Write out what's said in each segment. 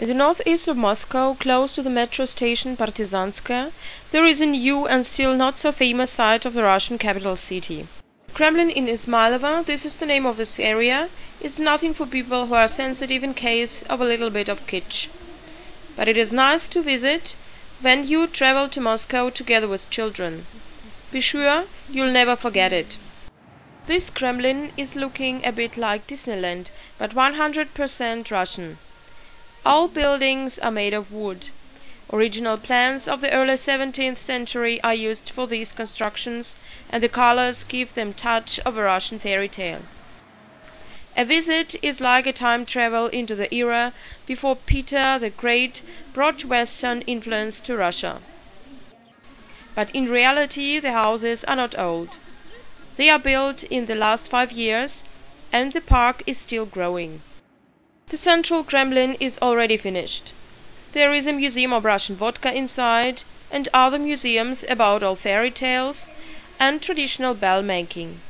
In the northeast of Moscow, close to the metro station Partizanskaya, there is a new and still not so famous site of the Russian capital city. Kremlin in Izmailovo, this is the name of this area, is nothing for people who are sensitive in case of a little bit of kitsch. But it is nice to visit when you travel to Moscow together with children. Be sure you'll never forget it. This Kremlin is looking a bit like Disneyland, but 100% Russian. All buildings are made of wood. Original plans of the early 17th century are used for these constructions, and the colors give them touch of a Russian fairy tale. A visit is like a time travel into the era before Peter the Great brought Western influence to Russia. But in reality the houses are not old. They are built in the last 5 years, and the park is still growing. The central Kremlin is already finished. There is a museum of Russian vodka inside, and other museums about old fairy tales and traditional bell making.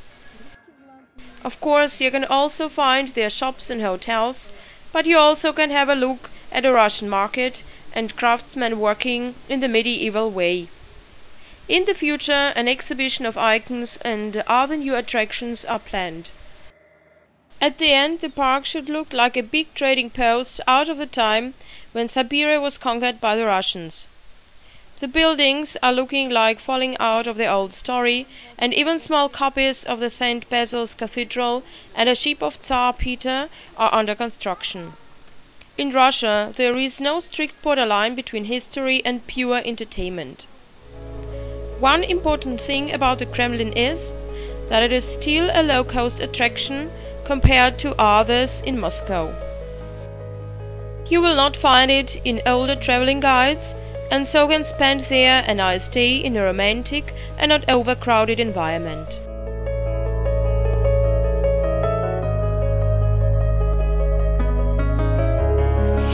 Of course, you can also find their shops and hotels, but you also can have a look at a Russian market and craftsmen working in the medieval way. In the future, an exhibition of icons and other new attractions are planned. At the end, the park should look like a big trading post out of the time when Siberia was conquered by the Russians. The buildings are looking like falling out of the old story, and even small copies of the St. Basil's Cathedral and a ship of Tsar Peter are under construction. In Russia, there is no strict borderline between history and pure entertainment. One important thing about the Kremlin is that it is still a low-cost attraction compared to others in Moscow. You will not find it in older traveling guides, and so can spend there a nice day in a romantic and not overcrowded environment.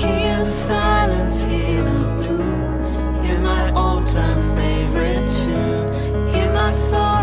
Hear the silence, hear the blue, hear my all-time favorite tune, hear my soul